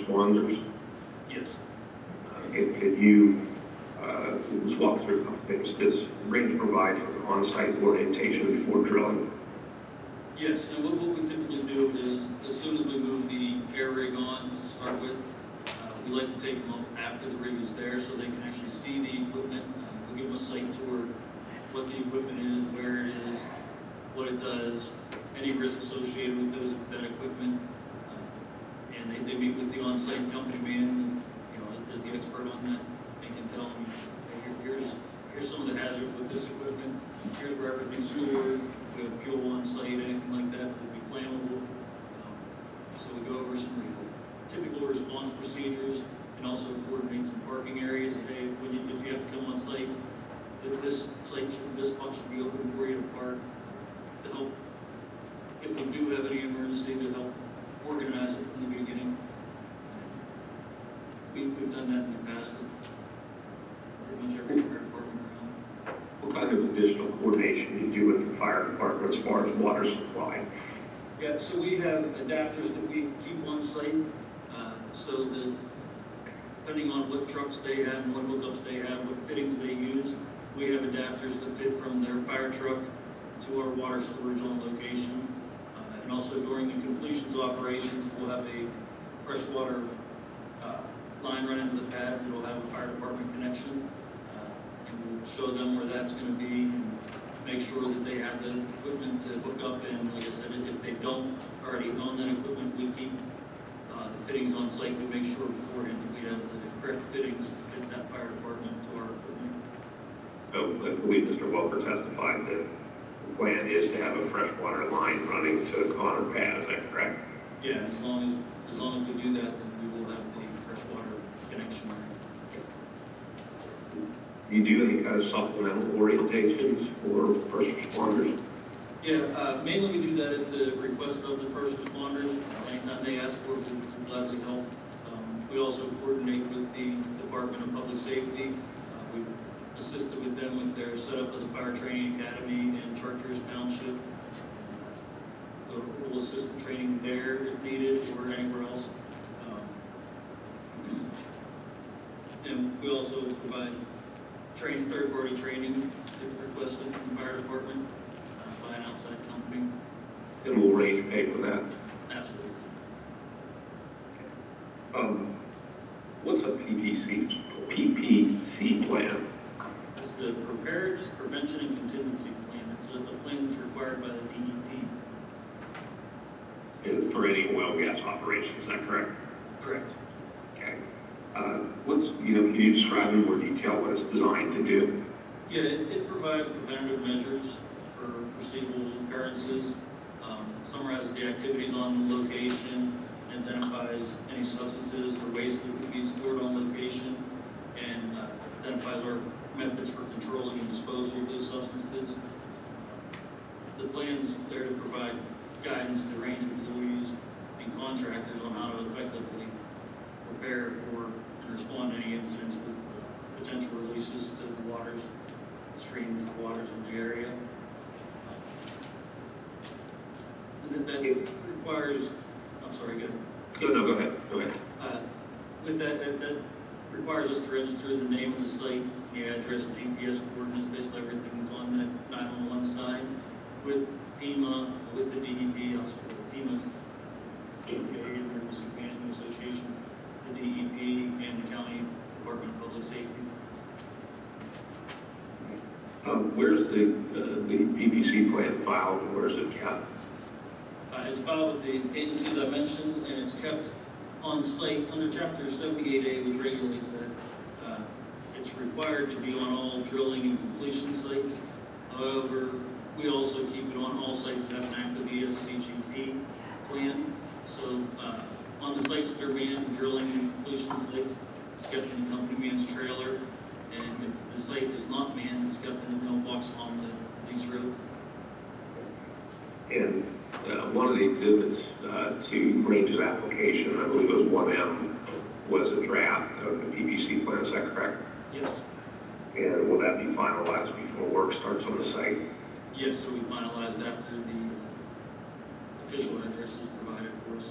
responders. Yes. Could you just walk through a couple things? Does Range provide for on-site orientation before drilling? Yes, and what we typically do is, as soon as we move the air rig on to start with, we like to take them up after the rig is there so they can actually see the equipment. We give them a site tour, what the equipment is, where it is, what it does, any risks associated with that equipment. And they meet with the on-site company man, is the expert on that, and can tell them, hey, here's some of the hazards with this equipment, here's where everything's stored, we have fuel on site, anything like that will be flammable. So we go over some typical response procedures and also coordinate some parking areas. Hey, if you have to come on site, this spot should be open for you to park, to help, if we do have any emergency, to help organize it from the beginning. We've done that in the past with pretty much every fire department around. What kind of additional coordination do you do with the fire department as far as water supply? Yeah, so we have adapters that we keep on site, so that depending on what trucks they have and what hookups they have, what fittings they use, we have adapters that fit from their fire truck to our water storage on location. And also during the completions operations, we'll have a freshwater line run into the pad that will have a fire department connection. And we'll show them where that's going to be and make sure that they have the equipment to hook up. And like I said, if they don't already own that equipment, we keep the fittings on site. We make sure beforehand that we have the correct fittings to fit that fire department to our equipment. So I believe Mr. Welker testified that the plan is to have a freshwater line running to the Connor pad. Is that correct? Yeah, as long as we do that, then we will have the freshwater connection there. Do you do any kind of supplemental orientations for first responders? Yeah, mainly we do that at the request of the first responders. Anytime they ask for it, we'll gladly help. We also coordinate with the Department of Public Safety. We've assisted with them with their setup of the Fire Training Academy in Chartiers Township. We'll assist with training there if needed or anywhere else. And we also provide third-party training if requested from the fire department by an outside company. And will Range pay for that? Absolutely. What's a PPC plan? It's the Preparedness, Prevention, and Contingency Plan. It's a plan that's required by the DEP. Is for any oil gas operations, is that correct? Correct. Okay. Can you describe in more detail what it's designed to do? Yeah, it provides preventative measures for foreseeable occurrences, summarizes the activities on the location, identifies any substances or waste that would be stored on location, and identifies our methods for controlling and disposal of those substances. The plan's there to provide guidance to range employees and contractors on how to effectively prepare for and respond to any incidents with potential releases to the waters, streams, waters in the area. And that requires, I'm sorry, go ahead. No, go ahead. Go ahead. With that requires us to register the name of the site, the address, GPS coordinates, basically everything that's on that 911 sign, with FEMA, with the DEP, also FEMA's Emergency Management Association, the DEP, and the County Department of Public Safety. Where's the PPC plan filed, and where's it kept? It's filed with the agencies I mentioned, and it's kept on site under Chapter 78A, which regulates that. It's required to be on all drilling and completion sites. However, we also keep it on all sites that have an active ESCGP plan. So on the sites that are manned, drilling and completion sites, it's kept in the company man's trailer. And if the site is not manned, it's kept in the mailbox on the lease road. And one of the exhibits to Range's application, I believe it was 1M, was a draft of the PPC plan. Is that correct? Yes. And will that be finalized before work starts on the site? Yes, so we finalized after the official address is provided for us.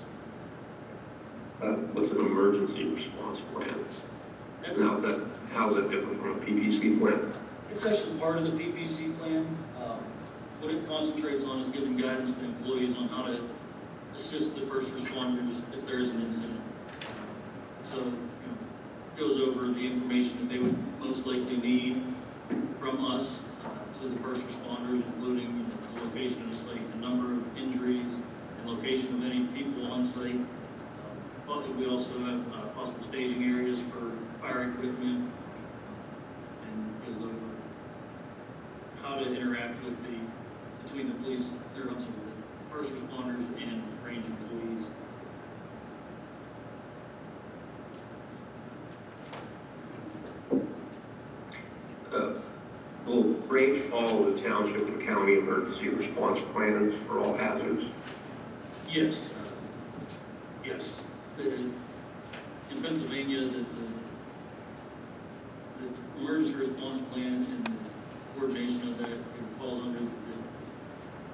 What's an emergency response plan? That's, And how's that different from a PPC plan? it's actually part of the PPC plan. What it concentrates on is giving guidance to employees on how to assist the first responders if there is an incident. So, goes over the information that they would most likely need from us to the first responders, including the location of the site, the number of injuries, and location of any people on site. But we also have possible staging areas for fire equipment, and goes over how to interact with between the police, or I'm sorry, the first responders and range employees. Will range follow the township and county emergency response plans for all hazards? Yes, yes. In Pennsylvania, the emergency response plan and the coordination of that, it falls under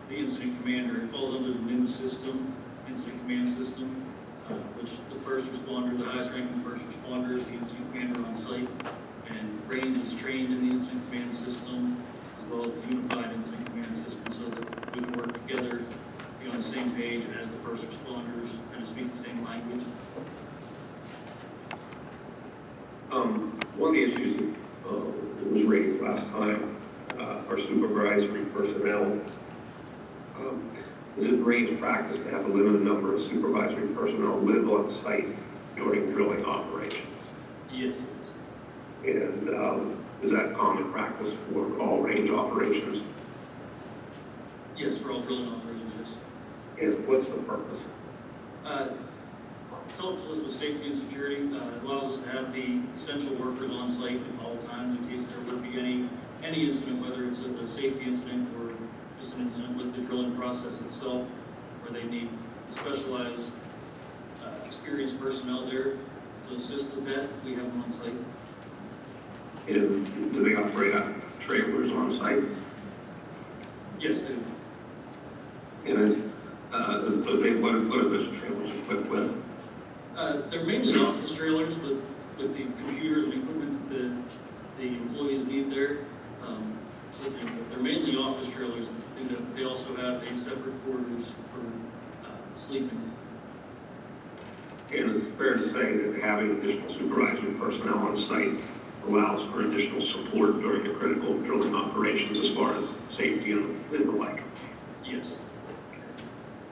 the incident commander. It falls under the NIM system, incident command system, which the first responder, the highest ranking first responder is the incident commander on site, and range is trained in the incident command system, as well as the unified incident command system, so that we can work together, be on the same page as the first responders, kind of speak the same language. One of the issues that was raised last time are supervisory personnel. Is it range practice to have a limited number of supervisory personnel live on site during drilling operations? Yes, it is. And is that common practice for all range operations? Yes, for all drilling operations, yes. And what's the purpose? It helps us with safety and security. It allows us to have the essential workers on site at all times in case there would be any incident, whether it's a safety incident or just an incident with the drilling process itself, where they need specialized, experienced personnel there to assist with that. We have them on site. And do they operate out trailers on site? Yes, they do. And what are those trailers equipped with? They're mainly office trailers with the computers and equipment that the employees need there. So they're mainly office trailers. They also have a separate quarters for sleeping. And it's fair to say that having additional supervisory personnel on site allows for additional support during the critical drilling operations as far as safety and the like. Yes.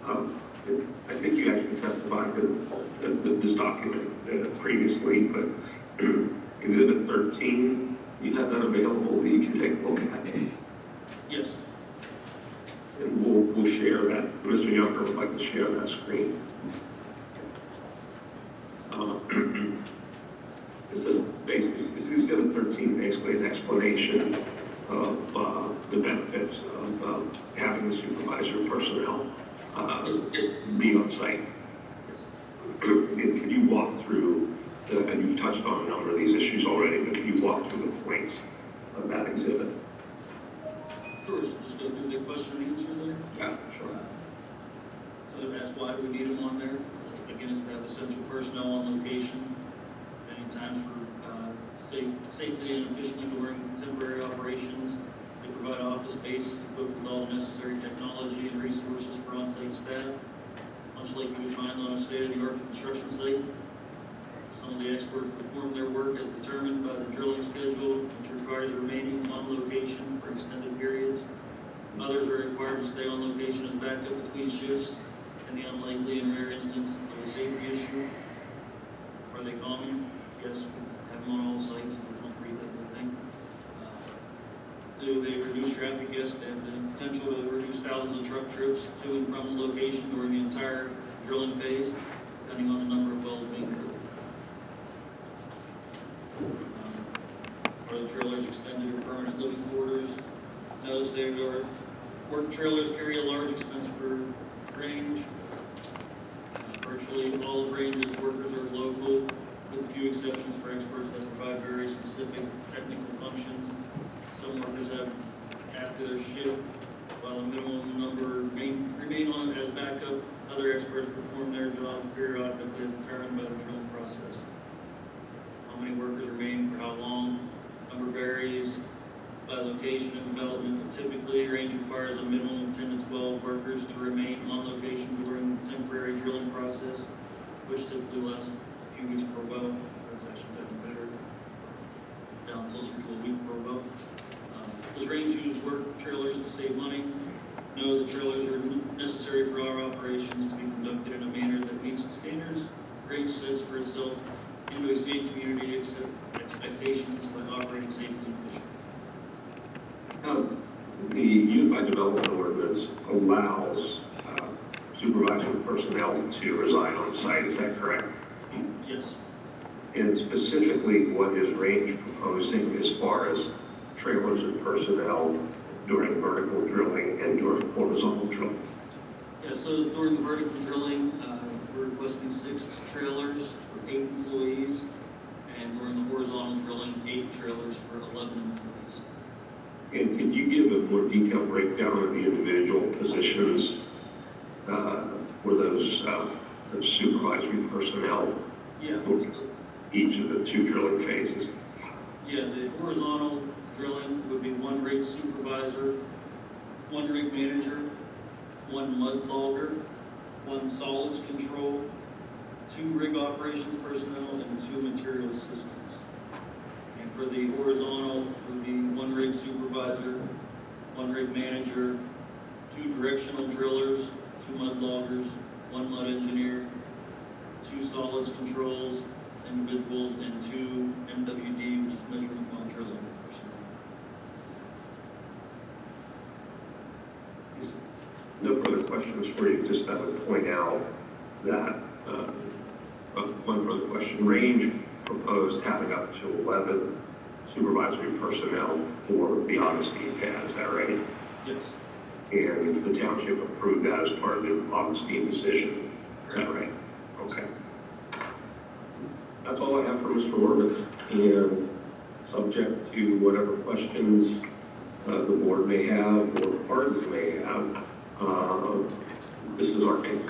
I think you actually testified to this document previously, but Exhibit 13, you have that available that you can take a look at. Yes. And we'll share that. Mr. Younger would like to share that screen. It's just basically, it's Exhibit 13, basically an explanation of the benefits of having the supervisor personnel be on site. Can you walk through, and you've touched on a number of these issues already, but can you walk through the points of that exhibit? Sure, so just go through the question and answer there. Yeah, sure. So that's why we need them on there. Again, it's to have essential personnel on location many times for safely and efficiently during temporary operations. They provide office space equipped with all the necessary technology and resources for on-site staff, much like you would find on a state-of-the-art construction site. Some of the experts perform their work as determined by the drilling schedule, which requires remaining on location for extended periods. Others are required to stay on location as backup between shifts in the unlikely and rare instance of a safety issue. Are they common? Yes, we have them on all sites, and we don't read that whole thing. Do they reduce traffic? Yes, they have the potential to reduce thousands of truck trips to and from the location during the entire drilling phase, depending on the number of wells being drilled. Are the trailers extended or permanent living quarters? No, state-of-the-art work trailers carry a large expense for range. Virtually all of Range's workers are local, with a few exceptions for experts that provide very specific technical functions. Some workers have after their shift, while a minimum number remain on as backup. Other experts perform their job periodically as determined by requires a minimum of 10 to 12 workers to remain on location during the temporary drilling process, which typically lasts a few weeks per well. That's actually gotten better, down closer to a week per well. Does Range use work trailers to save money? No, the trailers are necessary for our operations to be conducted in a manner that meets the standards Range sets for itself and to exceed community expectations by operating safely and efficiently. The Unified Development Ordinance allows supervisory personnel to reside on site, is that correct? Yes. And specifically, what is Range proposing as far as trailers and personnel during vertical drilling and during horizontal drilling? Yeah, so during the vertical drilling, we're requesting 6 trailers for 8 employees, and during the horizontal drilling, 8 trailers for 11 employees. And could you give a more detailed breakdown of the individual positions for those supervisory personnel? Yeah. For each of the 2 drilling phases? Yeah, the horizontal drilling would be 1 rig supervisor, 1 rig manager, 1 mud logger, 1 solids control, 2 rig operations personnel, and 2 material systems. And for the horizontal, it would be 1 rig supervisor, 1 rig manager, 2 directional drillers, 2 mud loggers, 1 mud engineer, 2 solids controls individuals, and 2 MWD, which is measurement while drilling personnel. No further questions for you, just I would point out that, one further question, Range proposed having up to 11 supervisory personnel for the Augustine pad, is that right? Yes. And the township approved that as part of the Augustine decision, is that right? Okay. That's all I have for Mr. Ordus, and subject to whatever questions the board may have or parties may have, this is our case.